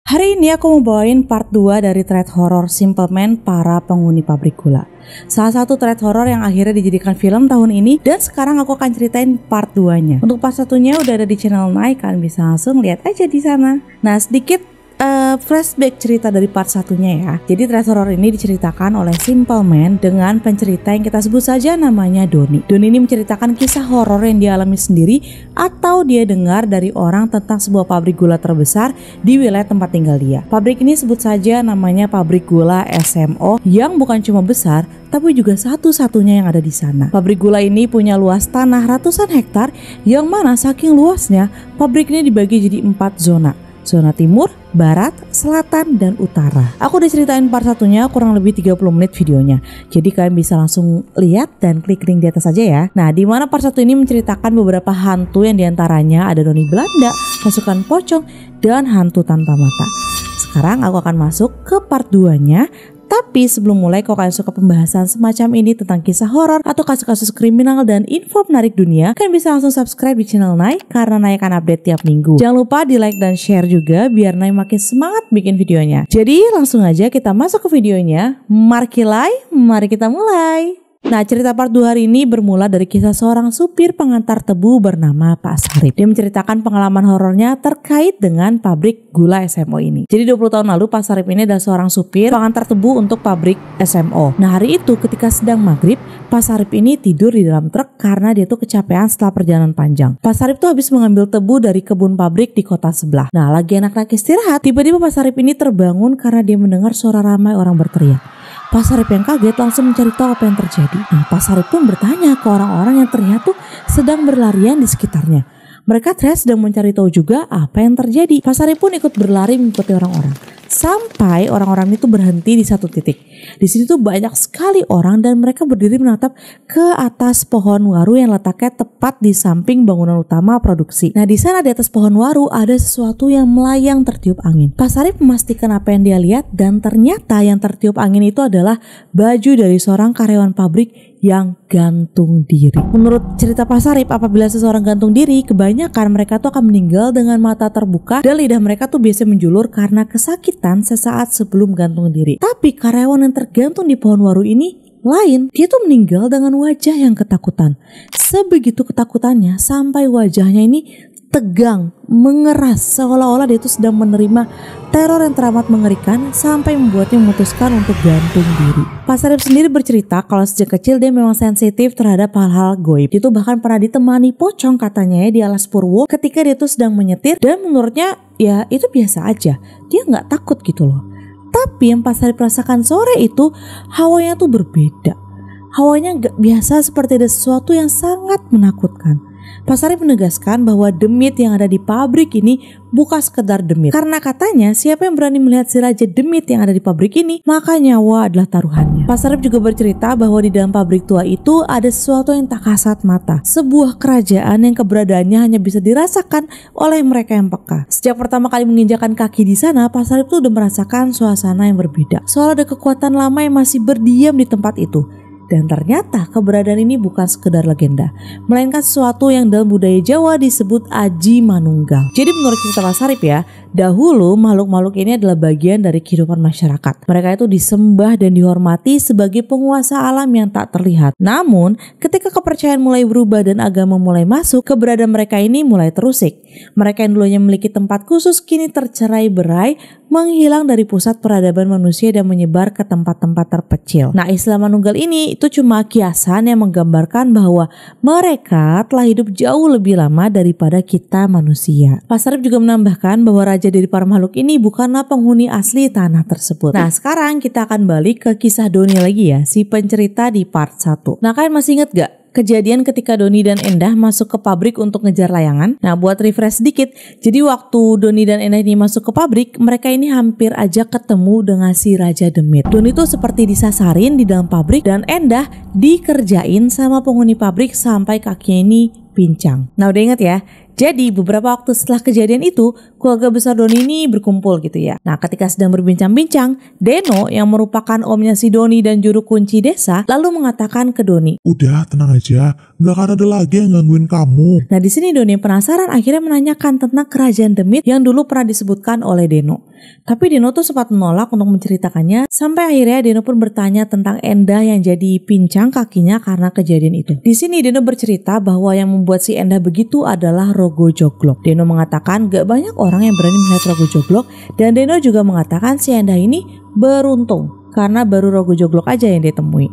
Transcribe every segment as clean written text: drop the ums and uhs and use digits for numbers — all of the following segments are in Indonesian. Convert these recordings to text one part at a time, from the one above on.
Hari ini aku mau bawain part 2 dari thread horror Simple Man para penghuni pabrik gula. Salah satu thread horror yang akhirnya dijadikan film tahun ini, dan sekarang aku akan ceritain part 2-nya. Untuk part 1-nya udah ada di channel Nai, kalian bisa langsung lihat aja di sana. Nah, sedikit flashback cerita dari part 1-nya ya. Jadi thread horror ini diceritakan oleh Simple Man dengan pencerita yang kita sebut saja namanya Doni. Doni ini menceritakan kisah horor yang dia alami sendiri atau dia dengar dari orang tentang sebuah pabrik gula terbesar di wilayah tempat tinggal dia. Pabrik ini sebut saja namanya Pabrik Gula SMO yang bukan cuma besar tapi juga satu-satunya yang ada di sana. Pabrik gula ini punya luas tanah ratusan hektar yang mana saking luasnya pabrik ini dibagi jadi 4 zona. Zona timur, barat, selatan, dan utara. Aku udah ceritain part 1-nya kurang lebih 30 menit videonya. Jadi kalian bisa langsung lihat dan klik link di atas aja ya. Nah, di mana part 1 ini menceritakan beberapa hantu yang diantaranya ada Doni Belanda, pasukan pocong, dan hantu tanpa mata. Sekarang aku akan masuk ke part 2-nya. Tapi sebelum mulai, kalau kalian suka pembahasan semacam ini tentang kisah horor atau kasus-kasus kriminal dan info menarik dunia, kalian bisa langsung subscribe di channel Nai karena Nai akan update tiap minggu. Jangan lupa di like dan share juga biar Nai makin semangat bikin videonya. Jadi langsung aja kita masuk ke videonya. Markilai, mari kita mulai. Nah, cerita part 2 hari ini bermula dari kisah seorang supir pengantar tebu bernama Pak Sarip. Dia menceritakan pengalaman horornya terkait dengan pabrik gula SMO ini. Jadi 20 tahun lalu Pak Sarip ini adalah seorang supir pengantar tebu untuk pabrik SMO. Nah, hari itu ketika sedang maghrib, Pak Sarip ini tidur di dalam truk karena dia tuh kecapean setelah perjalanan panjang. Pak Sarip tuh habis mengambil tebu dari kebun pabrik di kota sebelah. Nah, lagi enak-enak istirahat, tiba-tiba Pak Sarip ini terbangun karena dia mendengar suara ramai orang berteriak. Pak Sarip yang kaget langsung mencari tahu apa yang terjadi. Nah, Pak Sarip pun bertanya ke orang-orang yang terlihat tuh sedang berlarian di sekitarnya. Mereka terlihat sedang mencari tahu juga apa yang terjadi. Pak Sarip pun ikut berlari mengikuti orang-orang. Sampai orang-orang itu berhenti di satu titik. Di situ tuh banyak sekali orang dan mereka berdiri menatap ke atas pohon waru yang letaknya tepat di samping bangunan utama produksi. Nah, di sana di atas pohon waru ada sesuatu yang melayang tertiup angin. Pak Sarip memastikan apa yang dia lihat dan ternyata yang tertiup angin itu adalah baju dari seorang karyawan pabrik yang gantung diri. Menurut cerita Pak Sarip, apabila seseorang gantung diri, kebanyakan mereka tuh akan meninggal dengan mata terbuka dan lidah mereka tuh biasa menjulur karena kesakitan sesaat sebelum gantung diri. Tapi karyawan yang tergantung di pohon waru ini lain, dia tuh meninggal dengan wajah yang ketakutan. Sebegitu ketakutannya sampai wajahnya ini tegang, mengeras, seolah-olah dia itu sedang menerima teror yang teramat mengerikan sampai membuatnya memutuskan untuk gantung diri. Pak Sarip sendiri bercerita kalau sejak kecil dia memang sensitif terhadap hal-hal goib. Dia tuh bahkan pernah ditemani pocong katanya ya di alas purwo ketika dia tuh sedang menyetir dan menurutnya ya itu biasa aja. Dia nggak takut gitu loh. Tapi yang Pak Sarip rasakan sore itu hawanya tuh berbeda. Hawanya nggak biasa, seperti ada sesuatu yang sangat menakutkan. Pak Sarip menegaskan bahwa demit yang ada di pabrik ini bukan sekedar demit. Karena katanya siapa yang berani melihat si raja demit yang ada di pabrik ini, maka nyawa adalah taruhannya. Pak Sarip juga bercerita bahwa di dalam pabrik tua itu ada sesuatu yang tak kasat mata. Sebuah kerajaan yang keberadaannya hanya bisa dirasakan oleh mereka yang peka. Sejak pertama kali menginjakan kaki di sana, Pak Sarip tuh udah merasakan suasana yang berbeda. Soal ada kekuatan lama yang masih berdiam di tempat itu. Dan ternyata keberadaan ini bukan sekedar legenda, melainkan sesuatu yang dalam budaya Jawa disebut Aji Manunggal. Jadi menurut cerita Pak Sarip ya, dahulu makhluk-makhluk ini adalah bagian dari kehidupan masyarakat. Mereka itu disembah dan dihormati sebagai penguasa alam yang tak terlihat. Namun ketika kepercayaan mulai berubah dan agama mulai masuk, keberadaan mereka ini mulai terusik. Mereka yang dulunya memiliki tempat khusus kini tercerai-berai, menghilang dari pusat peradaban manusia dan menyebar ke tempat-tempat terpencil. Nah, istilah Manunggal ini itu cuma kiasan yang menggambarkan bahwa mereka telah hidup jauh lebih lama daripada kita manusia. Pak Sarip juga menambahkan bahwa raja dari para makhluk ini bukanlah penghuni asli tanah tersebut. Nah, sekarang kita akan balik ke kisah Doni lagi ya, si pencerita di part 1. Nah, kalian masih inget gak kejadian ketika Doni dan Endah masuk ke pabrik untuk ngejar layangan? Nah, buat refresh sedikit, jadi waktu Doni dan Endah ini masuk ke pabrik, mereka ini hampir aja ketemu dengan si Raja Demit. Doni tuh seperti disasarin di dalam pabrik dan Endah dikerjain sama penghuni pabrik sampai kakinya ini pincang. Nah, udah inget ya? Jadi beberapa waktu setelah kejadian itu, keluarga besar Doni ini berkumpul gitu ya. Nah, ketika sedang berbincang-bincang, Deno yang merupakan omnya si Doni dan juru kunci desa lalu mengatakan ke Doni, "Udah, tenang aja, nggak akan ada lagi yang gangguin kamu." Nah, di sini Doni penasaran akhirnya menanyakan tentang kerajaan Demit yang dulu pernah disebutkan oleh Deno. Tapi Deno tuh sempat menolak untuk menceritakannya, sampai akhirnya Deno pun bertanya tentang Endah yang jadi pincang kakinya karena kejadian itu. Di sini Deno bercerita bahwa yang membuat si Endah begitu adalah Rogo Joglok. Deno mengatakan gak banyak orang yang berani melihat Rogo Joglok, dan Deno juga mengatakan si Endah ini beruntung karena baru Rogo Joglok aja yang ditemui.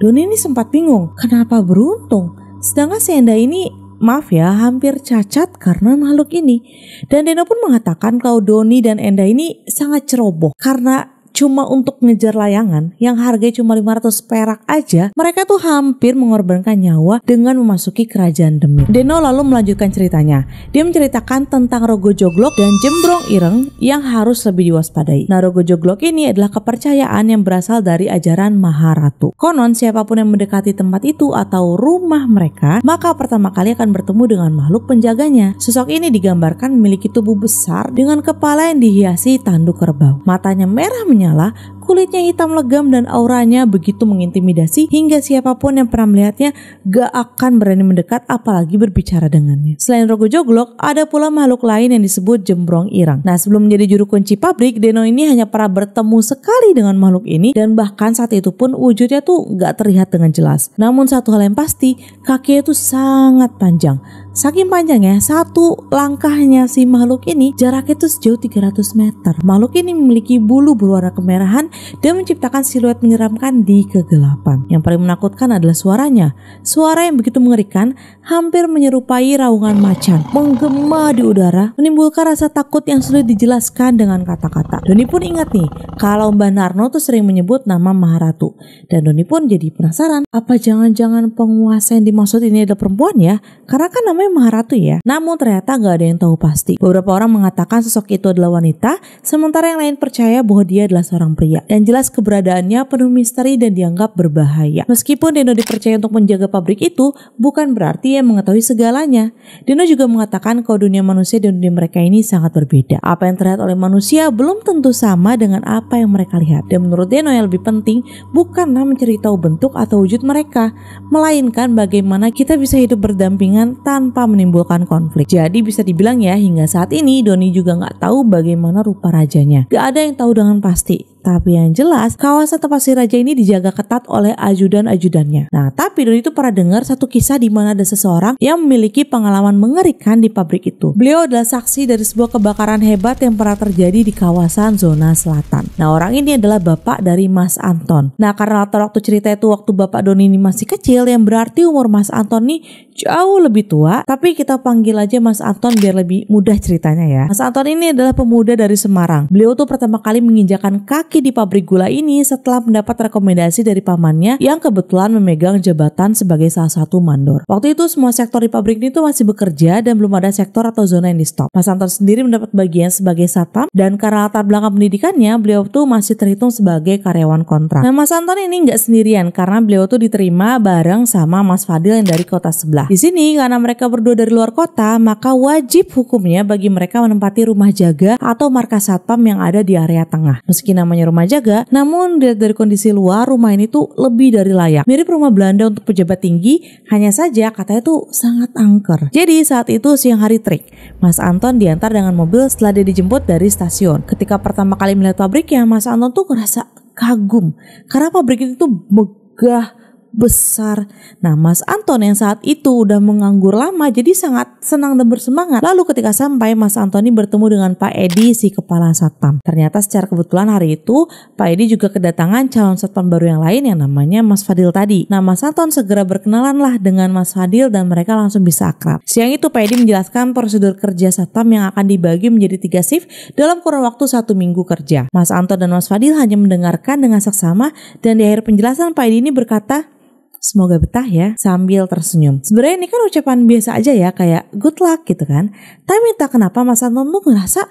Doni ini sempat bingung, kenapa beruntung? Sedangkan si Endah ini, maaf ya, hampir cacat karena makhluk ini. Dan Deno pun mengatakan kalau Doni dan Endah ini sangat ceroboh karena cuma untuk ngejar layangan yang harganya cuma 500 perak aja, mereka tuh hampir mengorbankan nyawa dengan memasuki kerajaan Demit. Deno lalu melanjutkan ceritanya. Dia menceritakan tentang Rogo Joglok dan Jembrong Ireng yang harus lebih diwaspadai. Nah, Rogo Joglok ini adalah kepercayaan yang berasal dari ajaran Maharatu. Konon siapapun yang mendekati tempat itu atau rumah mereka, maka pertama kali akan bertemu dengan makhluk penjaganya. Sosok ini digambarkan memiliki tubuh besar dengan kepala yang dihiasi tanduk kerbau. Matanya merah menyala, kulitnya hitam legam dan auranya begitu mengintimidasi hingga siapapun yang pernah melihatnya gak akan berani mendekat apalagi berbicara dengannya. Selain Rogo Joglok, ada pula makhluk lain yang disebut Jembrong Ireng. Nah, sebelum menjadi juru kunci pabrik, Deno ini hanya pernah bertemu sekali dengan makhluk ini dan bahkan saat itu pun wujudnya tuh gak terlihat dengan jelas. Namun satu hal yang pasti, kakinya tuh sangat panjang. Saking panjangnya, satu langkahnya si makhluk ini jaraknya tuh sejauh 300 meter. Makhluk ini memiliki bulu berwarna kemerahan dan menciptakan siluet menyeramkan di kegelapan. Yang paling menakutkan adalah suaranya. Suara yang begitu mengerikan, hampir menyerupai raungan macan, menggema di udara, menimbulkan rasa takut yang sulit dijelaskan dengan kata-kata. Doni pun ingat nih, kalau Mbah Narno tuh sering menyebut nama Maharatu. Dan Doni pun jadi penasaran, apa jangan-jangan penguasa yang dimaksud ini adalah perempuan ya? Karena kan namanya Maharatu ya. Namun ternyata gak ada yang tahu pasti. Beberapa orang mengatakan sosok itu adalah wanita, sementara yang lain percaya bahwa dia adalah seorang pria. Yang jelas keberadaannya penuh misteri dan dianggap berbahaya. Meskipun Deno dipercaya untuk menjaga pabrik itu, bukan berarti ia mengetahui segalanya. Deno juga mengatakan kalau dunia manusia dan dunia mereka ini sangat berbeda. Apa yang terlihat oleh manusia belum tentu sama dengan apa yang mereka lihat. Dan menurut Deno yang lebih penting bukanlah mencari tahu bentuk atau wujud mereka, melainkan bagaimana kita bisa hidup berdampingan tanpa menimbulkan konflik. Jadi bisa dibilang ya, hingga saat ini Doni juga nggak tahu bagaimana rupa rajanya. Gak ada yang tahu dengan pasti. Tapi yang jelas, kawasan tempat si raja ini dijaga ketat oleh ajudan-ajudannya. Nah, tapi Doni itu pernah dengar satu kisah di mana ada seseorang yang memiliki pengalaman mengerikan di pabrik itu. Beliau adalah saksi dari sebuah kebakaran hebat yang pernah terjadi di kawasan zona selatan. Nah, orang ini adalah bapak dari Mas Anton. Nah, karena latar waktu cerita itu waktu bapak Doni ini masih kecil, yang berarti umur Mas Anton nih jauh lebih tua, tapi kita panggil aja Mas Anton biar lebih mudah ceritanya ya. Mas Anton ini adalah pemuda dari Semarang. Beliau tuh pertama kali menginjakan kaki di pabrik gula ini setelah mendapat rekomendasi dari pamannya yang kebetulan memegang jabatan sebagai salah satu mandor. Waktu itu semua sektor di pabrik ini tuh masih bekerja dan belum ada sektor atau zona yang di stop. Mas Anton sendiri mendapat bagian sebagai satpam dan karena latar belakang pendidikannya, beliau tuh masih terhitung sebagai karyawan kontrak. Nah, Mas Anton ini nggak sendirian karena beliau tuh diterima bareng sama Mas Fadil yang dari kota sebelah. Di sini karena mereka berdua dari luar kota, maka wajib hukumnya bagi mereka menempati rumah jaga atau markas satpam yang ada di area tengah. Meski namanya rumah jaga, namun dilihat dari kondisi luar, rumah ini tuh lebih dari layak. Mirip rumah Belanda untuk pejabat tinggi, hanya saja katanya tuh sangat angker. Jadi saat itu siang hari trik, Mas Anton diantar dengan mobil setelah dia dijemput dari stasiun. Ketika pertama kali melihat pabriknya, Mas Anton tuh ngerasa kagum karena pabrik itu tuh megah, besar. Nah, Mas Anton yang saat itu udah menganggur lama jadi sangat senang dan bersemangat. Lalu ketika sampai, Mas Anton ini bertemu dengan Pak Edi, si kepala satpam. Ternyata secara kebetulan hari itu Pak Edi juga kedatangan calon satpam baru yang lain yang namanya Mas Fadil tadi. Nah, Mas Anton segera berkenalan lah dengan Mas Fadil dan mereka langsung bisa akrab. Siang itu Pak Edi menjelaskan prosedur kerja satpam yang akan dibagi menjadi 3 shift dalam kurun waktu 1 minggu kerja. Mas Anton dan Mas Fadil hanya mendengarkan dengan seksama dan di akhir penjelasan Pak Edi ini berkata, "Semoga betah ya," sambil tersenyum. Sebenarnya ini kan ucapan biasa aja ya, kayak good luck gitu kan. Tapi entah kenapa Mas Anton tuh ngerasa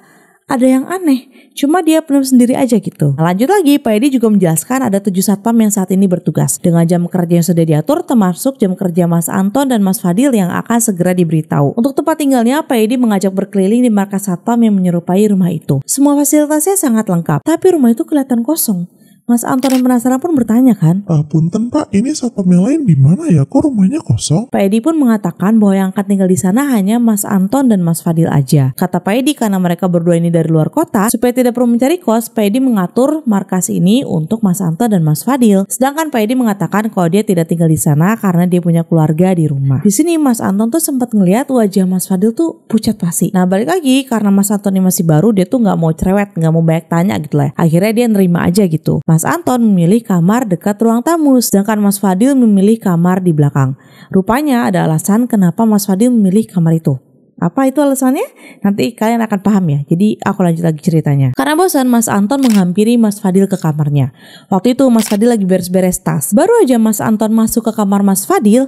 ada yang aneh. Cuma dia penuh sendiri aja gitu. Nah, lanjut lagi, Pak Edi juga menjelaskan ada 7 satpam yang saat ini bertugas dengan jam kerja yang sudah diatur, termasuk jam kerja Mas Anton dan Mas Fadil yang akan segera diberitahu. Untuk tempat tinggalnya, Pak Edi mengajak berkeliling di markas satpam yang menyerupai rumah itu. Semua fasilitasnya sangat lengkap, tapi rumah itu kelihatan kosong. Mas Anton yang penasaran pun bertanya kan. Punten Pak, ini satpam yang lain di mana ya? Kok rumahnya kosong? Pak Edi pun mengatakan bahwa yang akan tinggal di sana hanya Mas Anton dan Mas Fadil aja. Kata Pak Edi karena mereka berdua ini dari luar kota, supaya tidak perlu mencari kos, Pak Edi mengatur markas ini untuk Mas Anton dan Mas Fadil. Sedangkan Pak Edi mengatakan kalau dia tidak tinggal di sana karena dia punya keluarga di rumah. Di sini Mas Anton tuh sempat ngelihat wajah Mas Fadil tuh pucat pasi. Nah balik lagi karena Mas Anton ini masih baru, dia tuh nggak mau cerewet, nggak mau banyak tanya gitu lah. Akhirnya dia nerima aja gitu. Mas Anton memilih kamar dekat ruang tamu, sedangkan Mas Fadil memilih kamar di belakang. Rupanya ada alasan kenapa Mas Fadil memilih kamar itu. Apa itu alasannya? Nanti kalian akan paham ya. Jadi aku lanjut lagi ceritanya. Karena bosan, Mas Anton menghampiri Mas Fadil ke kamarnya. Waktu itu Mas Fadil lagi beres-beres tas. Baru aja Mas Anton masuk ke kamar Mas Fadil,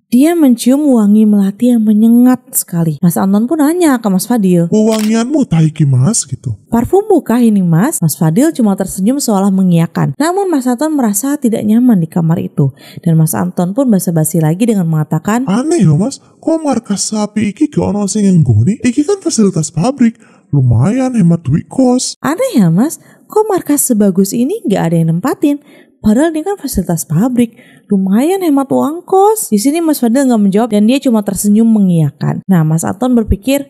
dia mencium wangi melati yang menyengat sekali. Mas Anton pun nanya ke Mas Fadil, Wangianmu taiki Mas gitu. parfum bukah ini Mas? Mas Fadil cuma tersenyum seolah mengiyakan. Namun Mas Anton merasa tidak nyaman di kamar itu. Dan Mas Anton pun basa-basi lagi dengan mengatakan, Aneh loh Mas, kok markas sapi iki gak ono sing nggoni? Iki kan fasilitas pabrik, lumayan hemat duit kos. aneh ya Mas, kok markas sebagus ini gak ada yang nempatin? Padahal ini kan fasilitas pabrik, lumayan hemat uang kos. Di sini Mas Fadil nggak menjawab dan dia cuma tersenyum mengiyakan. Nah Mas Anton berpikir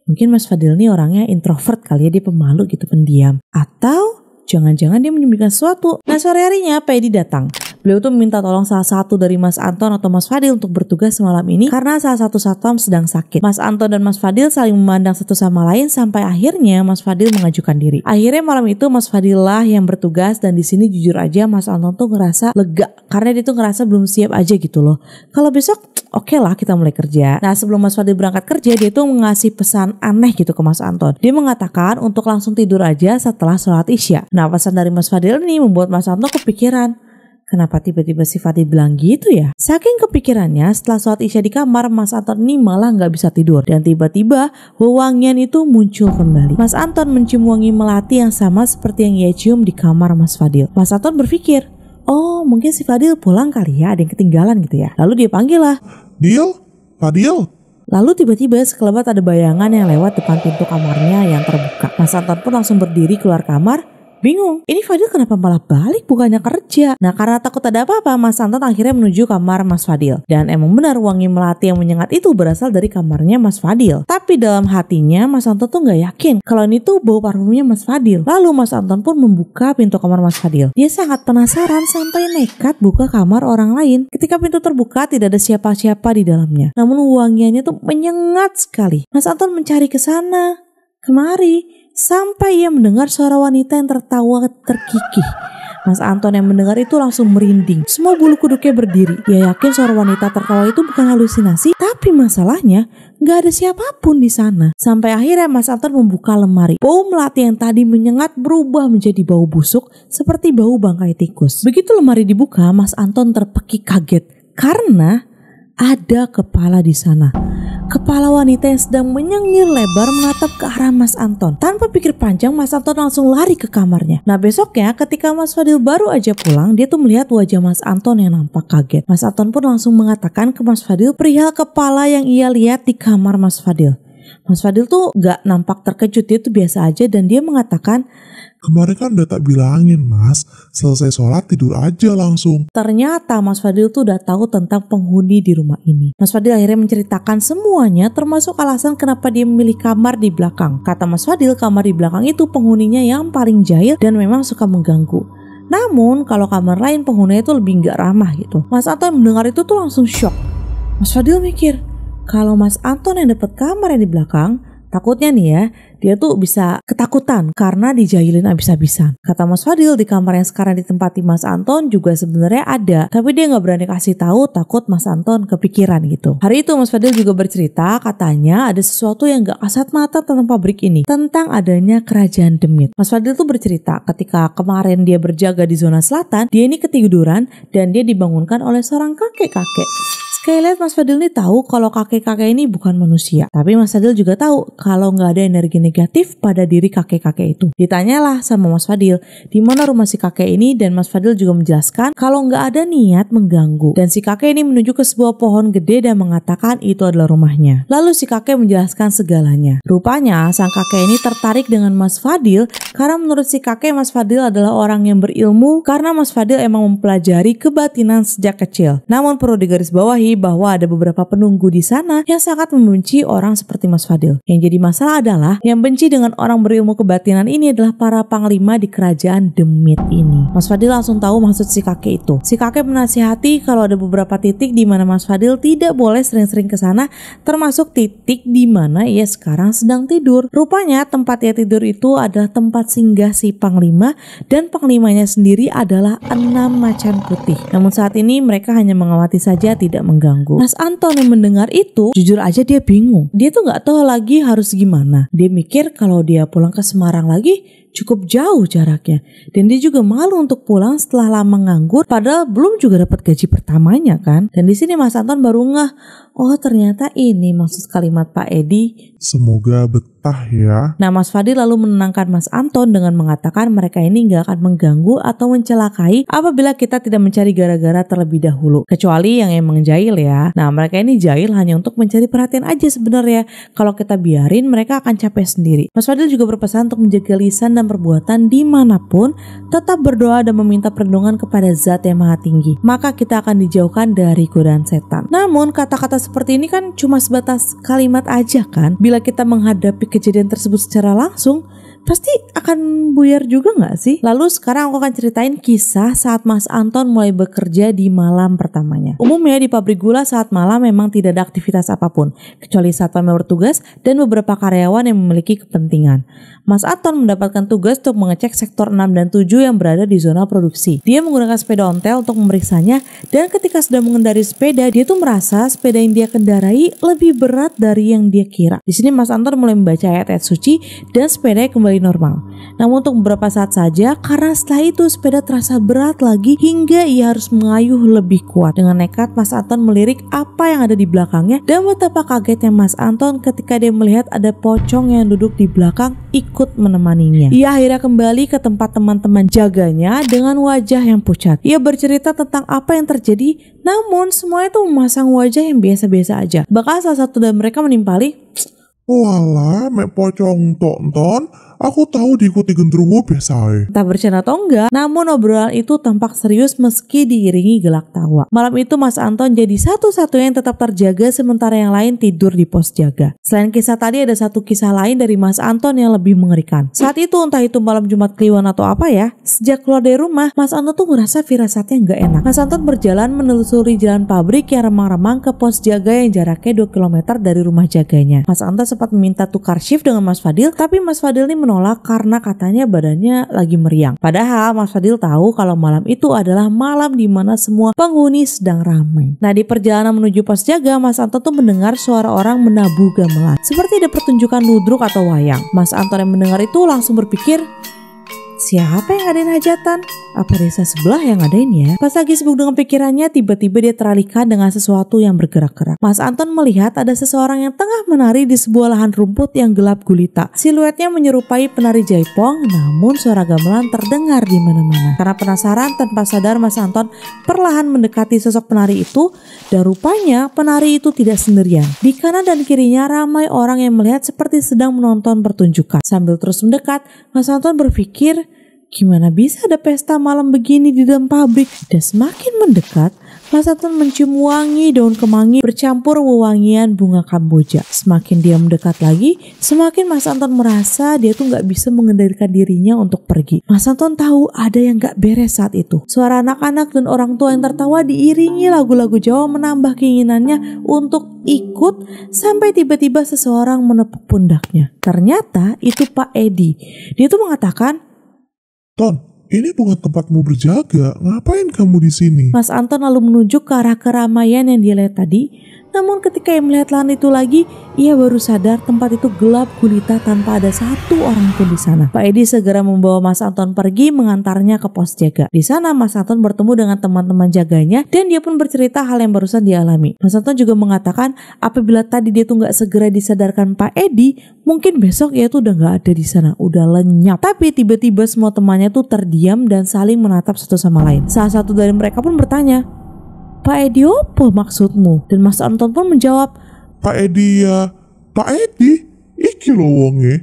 mungkin Mas Fadil ini orangnya introvert kali ya, dia pemalu gitu, pendiam. Atau jangan-jangan dia menyembunyikan sesuatu. Nah sore harinya Pak Edi datang. Beliau tuh meminta tolong salah satu dari Mas Anton atau Mas Fadil untuk bertugas malam ini karena salah satu satpam sedang sakit. Mas Anton dan Mas Fadil saling memandang satu sama lain sampai akhirnya Mas Fadil mengajukan diri. Akhirnya malam itu Mas Fadil lah yang bertugas dan di sini jujur aja Mas Anton tuh ngerasa lega karena dia tuh ngerasa belum siap aja gitu loh. Kalau besok oke lah kita mulai kerja. Nah sebelum Mas Fadil berangkat kerja dia tuh ngasih pesan aneh gitu ke Mas Anton. Dia mengatakan untuk langsung tidur aja setelah sholat Isya. Nah pesan dari Mas Fadil ini membuat Mas Anton kepikiran. Kenapa tiba-tiba si Fadil bilang gitu ya? Saking kepikirannya setelah sholat Isya di kamar, Mas Anton ini malah gak bisa tidur. Dan tiba-tiba wewangian itu muncul kembali. Mas Anton mencium wangi melati yang sama seperti yang ia cium di kamar Mas Fadil. Mas Anton berpikir, oh mungkin si Fadil pulang kali ya, ada yang ketinggalan gitu ya. Lalu dia panggil lah, Fadil. Lalu tiba-tiba sekelebat ada bayangan yang lewat depan pintu kamarnya yang terbuka. Mas Anton pun langsung berdiri keluar kamar. Bingung, ini Fadil kenapa malah balik bukannya kerja? Nah karena takut ada apa-apa, Mas Anton akhirnya menuju kamar Mas Fadil. Dan emang benar wangi melati yang menyengat itu berasal dari kamarnya Mas Fadil. Tapi dalam hatinya Mas Anton tuh gak yakin kalau ini tuh bau parfumnya Mas Fadil. Lalu Mas Anton pun membuka pintu kamar Mas Fadil. Dia sangat penasaran sampai nekat buka kamar orang lain. Ketika pintu terbuka tidak ada siapa-siapa di dalamnya. Namun wangiannya tuh menyengat sekali. Mas Anton mencari ke sana, kemari, sampai ia mendengar suara wanita yang tertawa terkikih. Mas Anton yang mendengar itu langsung merinding. Semua bulu kuduknya berdiri. Dia yakin suara wanita tertawa itu bukan halusinasi, tapi masalahnya gak ada siapapun di sana. Sampai akhirnya Mas Anton membuka lemari. Bau melati yang tadi menyengat berubah menjadi bau busuk seperti bau bangkai tikus. Begitu lemari dibuka, Mas Anton terpekik kaget karena ada kepala di sana. Kepala wanita yang sedang menyengir lebar menatap ke arah Mas Anton. Tanpa pikir panjang, Mas Anton langsung lari ke kamarnya. Nah besoknya ketika Mas Fadil baru aja pulang, dia tuh melihat wajah Mas Anton yang nampak kaget. Mas Anton pun langsung mengatakan ke Mas Fadil perihal kepala yang ia lihat di kamar Mas Fadil. Mas Fadil tuh gak nampak terkejut, dia tuh biasa aja dan dia mengatakan, kemarin kan udah tak bilangin Mas, selesai sholat tidur aja langsung. Ternyata Mas Fadil tuh udah tahu tentang penghuni di rumah ini. Mas Fadil akhirnya menceritakan semuanya termasuk alasan kenapa dia memilih kamar di belakang. Kata Mas Fadil kamar di belakang itu penghuninya yang paling jahil dan memang suka mengganggu. Namun kalau kamar lain penghuninya itu lebih gak ramah gitu. Mas Anton mendengar itu tuh langsung shock. Mas Fadil mikir, kalau Mas Anton yang dapat kamar yang di belakang, takutnya nih ya, dia tuh bisa ketakutan karena dijahilin abis-abisan. Kata Mas Fadil di kamar yang sekarang ditempati Mas Anton juga sebenarnya ada, tapi dia nggak berani kasih tahu, takut Mas Anton kepikiran gitu. Hari itu Mas Fadil juga bercerita, katanya ada sesuatu yang nggak kasat mata tentang pabrik ini, tentang adanya kerajaan demit. Mas Fadil tuh bercerita ketika kemarin dia berjaga di zona selatan, dia ini ketiduran dan dia dibangunkan oleh seorang kakek-kakek. Sekali lihat Mas Fadil nih tahu kalau kakek-kakek ini bukan manusia. Tapi Mas Fadil juga tahu kalau nggak ada energi negatif pada diri kakek-kakek itu. Ditanyalah sama Mas Fadil, di mana rumah si kakek ini, dan Mas Fadil juga menjelaskan kalau nggak ada niat mengganggu. Dan si kakek ini menunjuk ke sebuah pohon gede dan mengatakan itu adalah rumahnya. Lalu si kakek menjelaskan segalanya. Rupanya sang kakek ini tertarik dengan Mas Fadil karena menurut si kakek Mas Fadil adalah orang yang berilmu karena Mas Fadil emang mempelajari kebatinan sejak kecil. Namun perlu digarisbawahi bahwa ada beberapa penunggu di sana yang sangat membenci orang seperti Mas Fadil. Yang jadi masalah adalah yang benci dengan orang berilmu kebatinan ini adalah para panglima di kerajaan Demit ini. Mas Fadil langsung tahu maksud si kakek itu. Si kakek menasihati kalau ada beberapa titik di mana Mas Fadil tidak boleh sering-sering ke sana, termasuk titik di mana ia sekarang sedang tidur. Rupanya tempat ia tidur itu adalah tempat singgah si panglima, dan panglimanya sendiri adalah 6 macan putih. Namun saat ini mereka hanya mengamati saja, tidak mengganggu. Mas Anton yang mendengar itu, jujur aja dia bingung. Dia tuh nggak tahu lagi harus gimana. Dia mikir kalau dia pulang ke Semarang lagi cukup jauh jaraknya, dan dia juga malu untuk pulang setelah lama nganggur, padahal belum juga dapat gaji pertamanya kan. Dan di sini Mas Anton baru ngeh, oh ternyata ini maksud kalimat Pak Edi. Semoga betah ya. Nah, Mas Fadil lalu menenangkan Mas Anton dengan mengatakan mereka ini nggak akan mengganggu atau mencelakai apabila kita tidak mencari gara-gara terlebih dahulu. Kecuali yang emang jahil ya. Nah, mereka ini jahil hanya untuk mencari perhatian aja sebenarnya. Kalau kita biarin, mereka akan capek sendiri. Mas Fadil juga berpesan untuk menjaga lisan dan perbuatan dimanapun, tetap berdoa dan meminta perlindungan kepada Zat yang Maha Tinggi. Maka kita akan dijauhkan dari godaan setan. Namun, kata-kata seperti ini kan cuma sebatas kalimat aja kan. Bila kita menghadapi kejadian tersebut secara langsung, pasti akan buyar juga gak sih? Lalu sekarang aku akan ceritain kisah saat Mas Anton mulai bekerja di malam pertamanya. Umumnya di pabrik gula saat malam memang tidak ada aktivitas apapun, kecuali satpam yang bertugas dan beberapa karyawan yang memiliki kepentingan. Mas Anton mendapatkan tugas untuk mengecek sektor 6 dan 7 yang berada di zona produksi. Dia menggunakan sepeda ontel untuk memeriksanya, dan ketika sedang mengendarai sepeda, dia tuh merasa sepeda yang dia kendarai lebih berat dari yang dia kira. Di sini Mas Anton mulai membaca ayat-ayat suci dan sepedanya kembali normal. Namun untuk beberapa saat saja, karena setelah itu sepeda terasa berat lagi hingga ia harus mengayuh lebih kuat. Dengan nekat Mas Anton melirik apa yang ada di belakangnya, dan betapa kagetnya Mas Anton ketika dia melihat ada pocong yang duduk di belakang ikut menemaninya. Ia akhirnya kembali ke tempat teman-teman jaganya dengan wajah yang pucat. Ia bercerita tentang apa yang terjadi, namun semua itu memasang wajah yang biasa-biasa aja. Bahkan salah satu dari mereka menimpali, Walah, mek pocong tonton, aku tahu diikuti genderuwo biasa. tak bercanda atau enggak, namun obrolan itu tampak serius meski diiringi gelak tawa. Malam itu Mas Anton jadi satu-satunya yang tetap terjaga sementara yang lain tidur di pos jaga. Selain kisah tadi, ada satu kisah lain dari Mas Anton yang lebih mengerikan. Saat itu entah itu malam Jumat Kliwon atau apa ya, sejak keluar dari rumah, Mas Anton tuh ngerasa firasatnya nggak enak. Mas Anton berjalan menelusuri jalan pabrik yang remang-remang ke pos jaga yang jaraknya 2 km dari rumah jaganya. Mas Anton sempat meminta tukar shift dengan Mas Fadil, tapi Mas Fadil ini menolak karena katanya badannya lagi meriang. Padahal Mas Fadil tahu kalau malam itu adalah malam di mana semua penghuni sedang ramai. Nah, di perjalanan menuju pos jaga, Mas Anton tuh mendengar suara orang menabuh gamelan, seperti ada pertunjukan ludruk atau wayang. Mas Anton yang mendengar itu langsung berpikir, siapa yang ngadain hajatan? Apa desa sebelah yang ngadain ya? Pas lagi sibuk dengan pikirannya, tiba-tiba dia teralihkan dengan sesuatu yang bergerak-gerak. Mas Anton melihat ada seseorang yang tengah menari di sebuah lahan rumput yang gelap gulita. Siluetnya menyerupai penari jaipong, namun suara gamelan terdengar di mana-mana. Karena penasaran, tanpa sadar Mas Anton perlahan mendekati sosok penari itu, dan rupanya penari itu tidak sendirian. Di kanan dan kirinya ramai orang yang melihat seperti sedang menonton pertunjukan. Sambil terus mendekat, Mas Anton berpikir, gimana bisa ada pesta malam begini di dalam pabrik? Dan semakin mendekat, Mas Anton mencium wangi daun kemangi bercampur wewangian bunga kamboja. Semakin dia mendekat lagi, semakin Mas Anton merasa dia tuh gak bisa mengendalikan dirinya untuk pergi. Mas Anton tahu ada yang gak beres saat itu. Suara anak-anak dan orang tua yang tertawa diiringi lagu-lagu Jawa menambah keinginannya untuk ikut, sampai tiba-tiba seseorang menepuk pundaknya. Ternyata itu Pak Edi. Dia tuh mengatakan, Ton, ini bukan tempatmu berjaga. Ngapain kamu di sini? Mas Anton lalu menunjuk ke arah keramaian yang dia lihat tadi. Namun ketika ia melihat lahan itu lagi, ia baru sadar tempat itu gelap gulita tanpa ada satu orang pun di sana. Pak Edi segera membawa Mas Anton pergi mengantarnya ke pos jaga. Di sana Mas Anton bertemu dengan teman-teman jaganya dan dia pun bercerita hal yang barusan dialami. Mas Anton juga mengatakan apabila tadi dia tuh nggak segera disadarkan Pak Edi, mungkin besok ia tuh udah nggak ada di sana, udah lenyap. Tapi tiba-tiba semua temannya tuh terdiam dan saling menatap satu sama lain. Salah satu dari mereka pun bertanya, "Pak Edi, apa maksudmu?" Dan Mas Anton pun menjawab, Pak Edi ya, Pak Edi, iki lo wonge.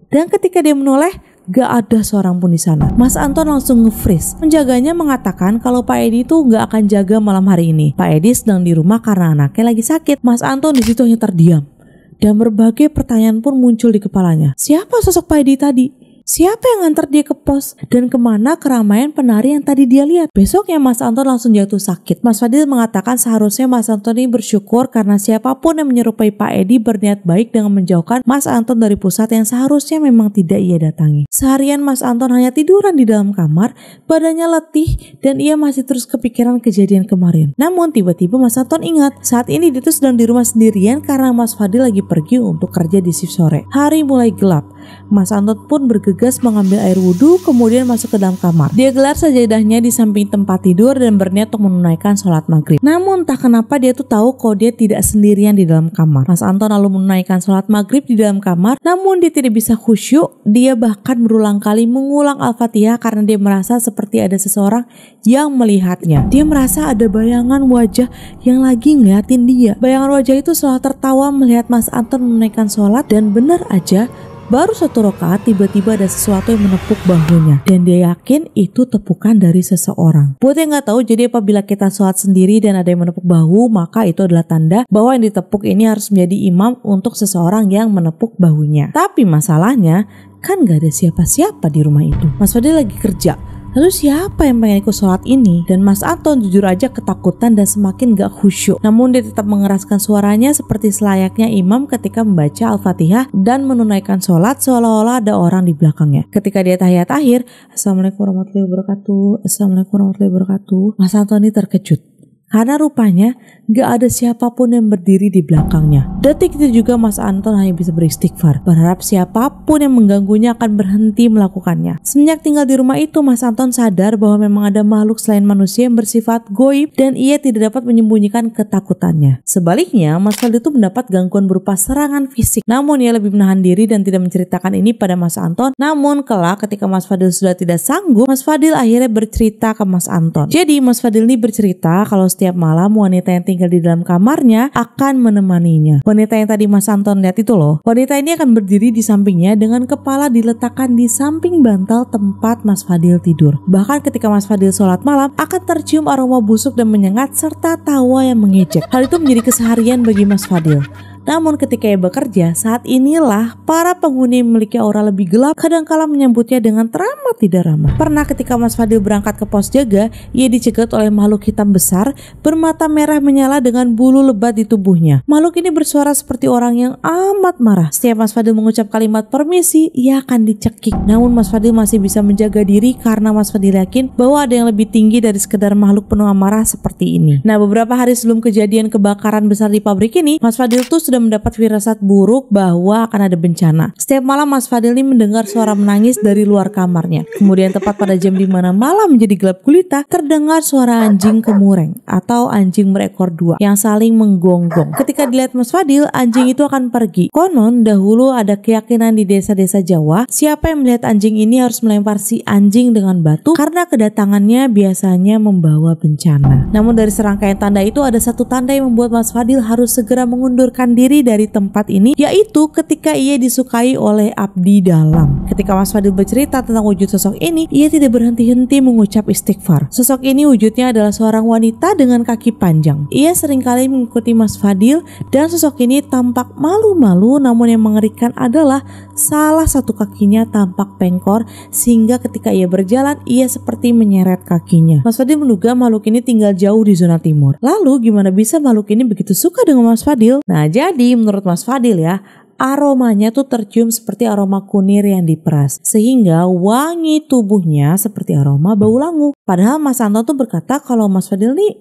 dan ketika dia menoleh, gak ada seorang pun di sana. Mas Anton langsung nge-freeze. Penjaganya mengatakan kalau Pak Edi itu gak akan jaga malam hari ini. Pak Edi sedang di rumah karena anaknya lagi sakit. Mas Anton di situ hanya terdiam. Dan berbagai pertanyaan pun muncul di kepalanya. Siapa sosok Pak Edi tadi? Siapa yang nganter dia ke pos? Dan kemana keramaian penari yang tadi dia lihat? Besoknya Mas Anton langsung jatuh sakit. Mas Fadil mengatakan seharusnya Mas Anton ini bersyukur karena siapapun yang menyerupai Pak Edi berniat baik dengan menjauhkan Mas Anton dari pusat yang seharusnya memang tidak ia datangi. Seharian Mas Anton hanya tiduran di dalam kamar, badannya letih dan ia masih terus kepikiran kejadian kemarin. Namun tiba-tiba Mas Anton ingat saat ini dia tuh sedang di rumah sendirian karena Mas Fadil lagi pergi untuk kerja di shift sore. Hari mulai gelap. Mas Anton pun bergegas mengambil air wudhu kemudian masuk ke dalam kamar. Dia gelar sajadahnya di samping tempat tidur dan berniat untuk menunaikan sholat maghrib. Namun entah kenapa dia tuh tahu kalau dia tidak sendirian di dalam kamar. Mas Anton lalu menunaikan sholat maghrib di dalam kamar, namun dia tidak bisa khusyuk. Dia bahkan berulang kali mengulang Al-Fatihah karena dia merasa seperti ada seseorang yang melihatnya. Dia merasa ada bayangan wajah yang lagi ngeliatin dia. Bayangan wajah itu seolah tertawa melihat Mas Anton menunaikan sholat dan benar aja baru satu rakaat tiba-tiba ada sesuatu yang menepuk bahunya dan dia yakin itu tepukan dari seseorang. Buat yang nggak tahu, jadi apabila kita sholat sendiri dan ada yang menepuk bahu, maka itu adalah tanda bahwa yang ditepuk ini harus menjadi imam untuk seseorang yang menepuk bahunya. Tapi masalahnya kan nggak ada siapa-siapa di rumah itu. Mas Fadil lagi kerja. Lalu siapa yang pengen ikut sholat ini? Dan Mas Anton jujur aja ketakutan dan semakin gak khusyuk. Namun dia tetap mengeraskan suaranya seperti selayaknya imam ketika membaca Al-Fatihah dan menunaikan sholat seolah-olah ada orang di belakangnya. Ketika dia tahiyat akhir, Assalamualaikum warahmatullahi wabarakatuh, Assalamualaikum warahmatullahi wabarakatuh, Mas Anton ini terkejut. Karena rupanya gak ada siapapun yang berdiri di belakangnya. Detik itu juga Mas Anton hanya bisa beristighfar, berharap siapapun yang mengganggunya akan berhenti melakukannya. Semenjak tinggal di rumah itu, Mas Anton sadar bahwa memang ada makhluk selain manusia yang bersifat goib dan ia tidak dapat menyembunyikan ketakutannya. Sebaliknya, Mas Fadil itu mendapat gangguan berupa serangan fisik. Namun ia lebih menahan diri dan tidak menceritakan ini pada Mas Anton. Namun kelak ketika Mas Fadil sudah tidak sanggup, Mas Fadil akhirnya bercerita ke Mas Anton. Jadi Mas Fadil ini bercerita kalau setiap malam wanita yang tinggal di dalam kamarnya akan menemaninya. Wanita yang tadi Mas Anton lihat itu loh. Wanita ini akan berdiri di sampingnya dengan kepala diletakkan di samping bantal tempat Mas Fadil tidur. Bahkan ketika Mas Fadil sholat malam akan tercium aroma busuk dan menyengat serta tawa yang mengejek. Hal itu menjadi keseharian bagi Mas Fadil. Namun ketika ia bekerja, saat inilah para penghuni yang memiliki aura lebih gelap kadangkala menyambutnya dengan teramat tidak ramah. Pernah ketika Mas Fadil berangkat ke pos jaga, ia dicegat oleh makhluk hitam besar bermata merah menyala dengan bulu lebat di tubuhnya. Makhluk ini bersuara seperti orang yang amat marah. Setiap Mas Fadil mengucap kalimat permisi, ia akan dicekik. Namun Mas Fadil masih bisa menjaga diri karena Mas Fadil yakin bahwa ada yang lebih tinggi dari sekedar makhluk penuh amarah seperti ini. Nah, beberapa hari sebelum kejadian kebakaran besar di pabrik ini, Mas Fadil tuh sudah mendapat firasat buruk bahwa akan ada bencana. Setiap malam Mas Fadil ini mendengar suara menangis dari luar kamarnya. Kemudian tepat pada jam di mana malam menjadi gelap gulita, terdengar suara anjing kemureng atau anjing berekor dua yang saling menggonggong. Ketika dilihat Mas Fadil, anjing itu akan pergi. Konon dahulu ada keyakinan di desa-desa Jawa, siapa yang melihat anjing ini harus melempar si anjing dengan batu karena kedatangannya biasanya membawa bencana. Namun dari serangkaian tanda itu ada satu tanda yang membuat Mas Fadil harus segera mengundurkan diri dari tempat ini, yaitu ketika ia disukai oleh abdi dalam. Ketika Mas Fadil bercerita tentang wujud sosok ini, ia tidak berhenti-henti mengucap istighfar. Sosok ini wujudnya adalah seorang wanita dengan kaki panjang. Ia seringkali mengikuti Mas Fadil dan sosok ini tampak malu-malu, namun yang mengerikan adalah salah satu kakinya tampak pengkor sehingga ketika ia berjalan ia seperti menyeret kakinya. Mas Fadil menduga makhluk ini tinggal jauh di zona timur. Lalu gimana bisa makhluk ini begitu suka dengan Mas Fadil? Nah, jadi menurut Mas Fadil ya, aromanya tuh tercium seperti aroma kunir yang diperas, sehingga wangi tubuhnya seperti aroma bau langu. Padahal Mas Anton tuh berkata kalau Mas Fadil nih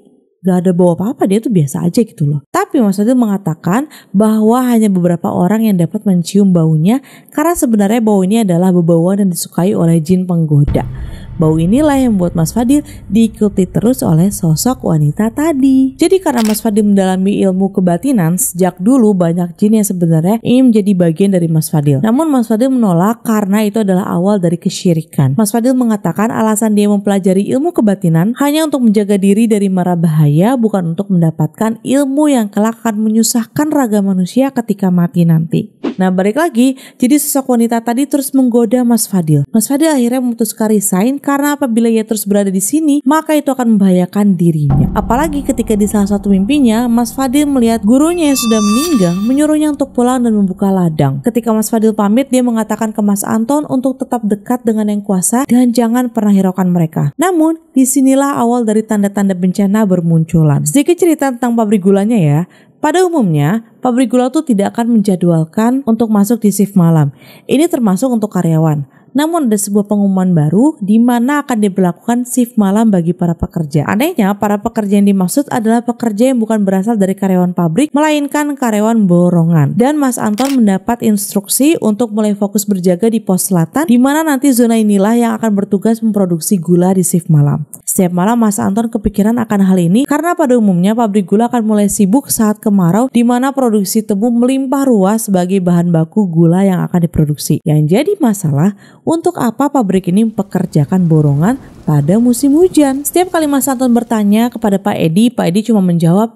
gak ada bau apa-apa, dia tuh biasa aja gitu loh. Tapi Mas Fadil mengatakan bahwa hanya beberapa orang yang dapat mencium baunya karena sebenarnya bau ini adalah bebauan yang disukai oleh jin penggoda. Bau inilah yang membuat Mas Fadil diikuti terus oleh sosok wanita tadi. Jadi karena Mas Fadil mendalami ilmu kebatinan, sejak dulu banyak jin yang sebenarnya ingin menjadi bagian dari Mas Fadil. Namun Mas Fadil menolak karena itu adalah awal dari kesyirikan. Mas Fadil mengatakan alasan dia mempelajari ilmu kebatinan hanya untuk menjaga diri dari mara bahaya, bukan untuk mendapatkan ilmu yang kelak akan menyusahkan raga manusia ketika mati nanti. Nah balik lagi, jadi sosok wanita tadi terus menggoda Mas Fadil. Mas Fadil akhirnya memutuskan resign karena apabila ia terus berada di sini, maka itu akan membahayakan dirinya. Apalagi ketika di salah satu mimpinya, Mas Fadil melihat gurunya yang sudah meninggal menyuruhnya untuk pulang dan membuka ladang. Ketika Mas Fadil pamit, dia mengatakan ke Mas Anton untuk tetap dekat dengan yang kuasa dan jangan pernah hiraukan mereka. Namun, disinilah awal dari tanda-tanda bencana bermunculan. Sedikit cerita tentang pabrik gulanya ya. Pada umumnya, pabrik gula itu tidak akan menjadwalkan untuk masuk di shift malam. Ini termasuk untuk karyawan. Namun ada sebuah pengumuman baru di mana akan diberlakukan shift malam bagi para pekerja. Anehnya, para pekerja yang dimaksud adalah pekerja yang bukan berasal dari karyawan pabrik, melainkan karyawan borongan. Dan Mas Anton mendapat instruksi untuk mulai fokus berjaga di pos selatan, di mana nanti zona inilah yang akan bertugas memproduksi gula di shift malam. Setiap malam Mas Anton kepikiran akan hal ini karena pada umumnya pabrik gula akan mulai sibuk saat kemarau, di mana produksi tebu melimpah ruah sebagai bahan baku gula yang akan diproduksi. Yang jadi masalah, untuk apa pabrik ini mempekerjakan borongan pada musim hujan? Setiap kali Mas Anton bertanya kepada Pak Edi cuma menjawab,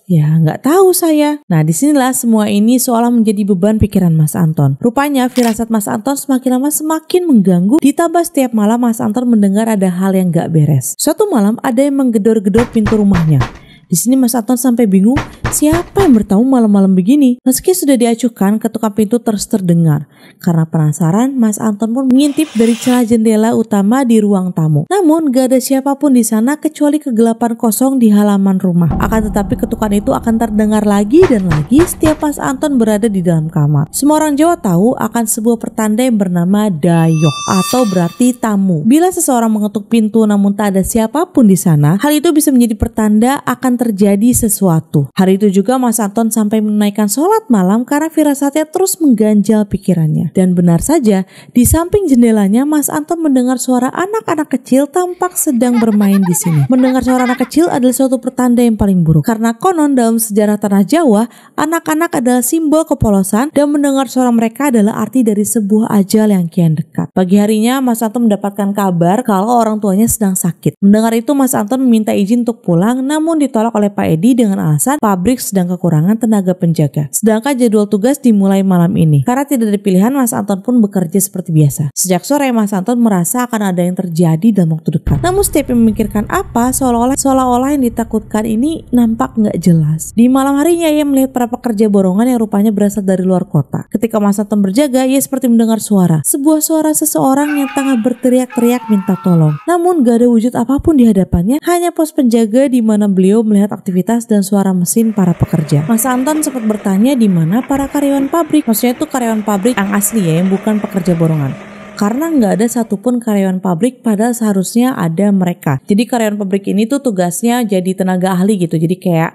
ya nggak tahu saya. Nah disinilah semua ini seolah menjadi beban pikiran Mas Anton. Rupanya firasat Mas Anton semakin lama semakin mengganggu, ditambah setiap malam Mas Anton mendengar ada hal yang nggak beres. Suatu malam ada yang menggedor-gedor pintu rumahnya. Di sini Mas Anton sampai bingung, siapa yang bertamu malam-malam begini? Meski sudah diacuhkan, ketukan pintu terus terdengar. Karena penasaran, Mas Anton pun mengintip dari celah jendela utama di ruang tamu. Namun gak ada siapapun di sana kecuali kegelapan kosong di halaman rumah. Akan tetapi ketukan itu akan terdengar lagi dan lagi setiap Mas Anton berada di dalam kamar. Semua orang Jawa tahu akan sebuah pertanda yang bernama dayok atau berarti tamu. Bila seseorang mengetuk pintu namun tak ada siapapun di sana, hal itu bisa menjadi pertanda akan terjadi sesuatu. Hari itu juga Mas Anton sampai menunaikan sholat malam karena firasatnya terus mengganjal pikirannya. Dan benar saja, di samping jendelanya Mas Anton mendengar suara anak-anak kecil tampak sedang bermain di sini. Mendengar suara anak kecil adalah suatu pertanda yang paling buruk. Karena konon dalam sejarah tanah Jawa, anak-anak adalah simbol kepolosan dan mendengar suara mereka adalah arti dari sebuah ajal yang kian dekat. Pagi harinya Mas Anton mendapatkan kabar kalau orang tuanya sedang sakit. Mendengar itu Mas Anton meminta izin untuk pulang, namun ditolak oleh Pak Edi dengan alasan pabrik sedang kekurangan tenaga penjaga. Sedangkan jadwal tugas dimulai malam ini. Karena tidak ada pilihan, Mas Anton pun bekerja seperti biasa. Sejak sore Mas Anton merasa akan ada yang terjadi dalam waktu dekat. Namun setiap yang memikirkan apa, seolah-olah yang ditakutkan ini nampak nggak jelas. Di malam harinya ia melihat para pekerja borongan yang rupanya berasal dari luar kota. Ketika Mas Anton berjaga, ia seperti mendengar suara. Sebuah suara seseorang yang tengah berteriak-teriak minta tolong. Namun gak ada wujud apapun di hadapannya, hanya pos penjaga di mana beliau melihat aktivitas dan suara mesin para pekerja. Mas Anton sempat bertanya di mana para karyawan pabrik. Maksudnya itu karyawan pabrik yang asli ya, yang bukan pekerja borongan. Karena nggak ada satupun karyawan pabrik, padahal seharusnya ada mereka. Jadi karyawan pabrik ini tuh tugasnya jadi tenaga ahli gitu, jadi kayak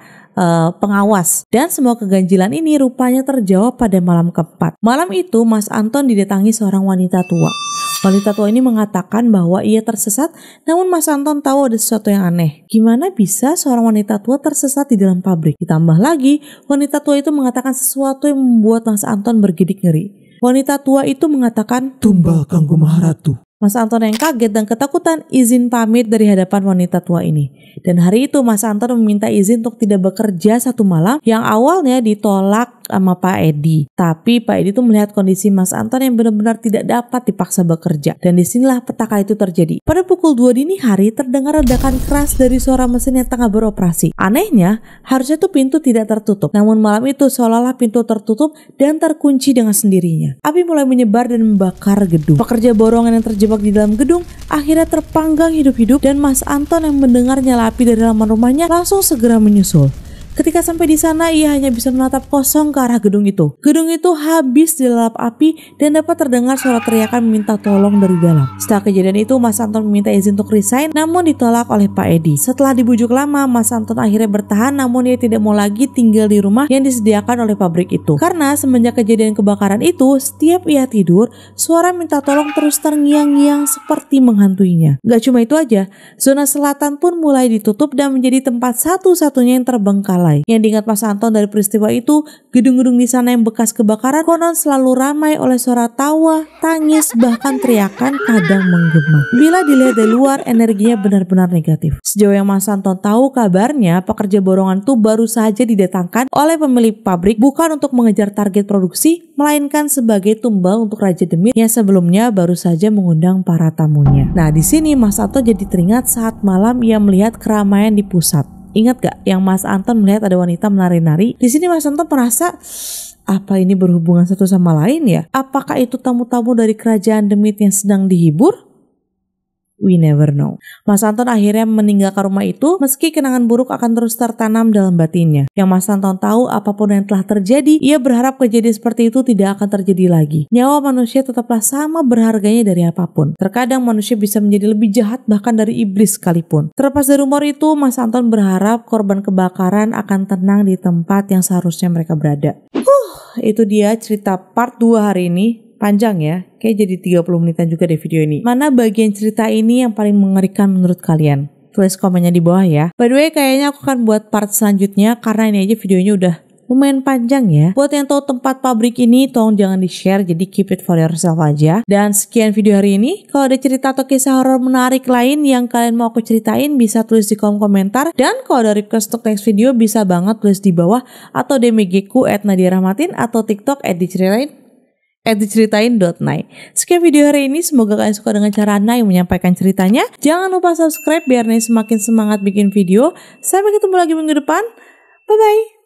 pengawas. Dan semua keganjilan ini rupanya terjawab pada malam keempat. Malam itu Mas Anton didatangi seorang wanita tua. Wanita tua ini mengatakan bahwa ia tersesat, namun Mas Anton tahu ada sesuatu yang aneh. Gimana bisa seorang wanita tua tersesat di dalam pabrik? Ditambah lagi, wanita tua itu mengatakan sesuatu yang membuat Mas Anton bergidik ngeri. Wanita tua itu mengatakan, "Tumbal kanggo Maharatu." Mas Anton yang kaget dan ketakutan izin pamit dari hadapan wanita tua ini. Dan hari itu Mas Anton meminta izin untuk tidak bekerja satu malam yang awalnya ditolak sama Pak Edi. Tapi Pak Edi tuh melihat kondisi Mas Anton yang benar-benar tidak dapat dipaksa bekerja. Dan disinilah petaka itu terjadi. Pada pukul 2 dini hari terdengar ledakan keras dari suara mesin yang tengah beroperasi. Anehnya, harusnya tuh pintu tidak tertutup. Namun malam itu seolah-olah pintu tertutup dan terkunci dengan sendirinya. Api mulai menyebar dan membakar gedung. Pekerja borongan yang terjebak di dalam gedung akhirnya terpanggang hidup-hidup dan Mas Anton yang mendengar nyala api dari halaman rumahnya langsung segera menyusul. Ketika sampai di sana, ia hanya bisa menatap kosong ke arah gedung itu. Gedung itu habis dilalap api dan dapat terdengar suara teriakan meminta tolong dari dalam. Setelah kejadian itu, Mas Anton meminta izin untuk resign, namun ditolak oleh Pak Edi. Setelah dibujuk lama, Mas Anton akhirnya bertahan, namun ia tidak mau lagi tinggal di rumah yang disediakan oleh pabrik itu. Karena semenjak kejadian kebakaran itu, setiap ia tidur, suara minta tolong terus terngiang-ngiang seperti menghantuinya. Gak cuma itu aja, zona selatan pun mulai ditutup dan menjadi tempat satu-satunya yang terbengkalai. Yang diingat Mas Anton dari peristiwa itu, gedung-gedung di sana yang bekas kebakaran konon selalu ramai oleh suara tawa, tangis, bahkan teriakan kadang menggema. Bila dilihat dari luar, energinya benar-benar negatif. Sejauh yang Mas Anton tahu, kabarnya pekerja borongan itu baru saja didatangkan oleh pemilik pabrik bukan untuk mengejar target produksi, melainkan sebagai tumbal untuk Raja Demit yang sebelumnya baru saja mengundang para tamunya. Nah, di sini Mas Anton jadi teringat saat malam ia melihat keramaian di pusat. Ingat gak yang Mas Anton melihat ada wanita menari-nari? Di sini Mas Anton merasa, apa ini berhubungan satu sama lain ya? Apakah itu tamu-tamu dari kerajaan Demit yang sedang dihibur? We never know. Mas Anton akhirnya meninggalkan rumah itu meski kenangan buruk akan terus tertanam dalam batinnya. Yang Mas Anton tahu apapun yang telah terjadi, ia berharap kejadian seperti itu tidak akan terjadi lagi. Nyawa manusia tetaplah sama berharganya dari apapun. Terkadang manusia bisa menjadi lebih jahat bahkan dari iblis sekalipun. Terlepas dari rumor itu, Mas Anton berharap korban kebakaran akan tenang di tempat yang seharusnya mereka berada. Itu dia cerita part 2 hari ini. Panjang ya, kayak jadi 30 menitan juga deh video ini. Mana bagian cerita ini yang paling mengerikan menurut kalian? Tulis komennya di bawah ya. By the way, kayaknya aku akan buat part selanjutnya karena ini aja videonya udah lumayan panjang ya. Buat yang tahu tempat pabrik ini, tolong jangan di-share, jadi keep it for yourself aja. Dan sekian video hari ini. Kalau ada cerita atau kisah horor menarik lain yang kalian mau aku ceritain, bisa tulis di kolom komentar. Dan kalau ada request untuk next video, bisa banget tulis di bawah atau DM IG-ku @nadiarahmatin atau TikTok @diceritain.nay. Sekian video hari ini, semoga kalian suka dengan cara Nay menyampaikan ceritanya. Jangan lupa subscribe biar Nay semakin semangat bikin video. Sampai ketemu lagi minggu depan. Bye bye.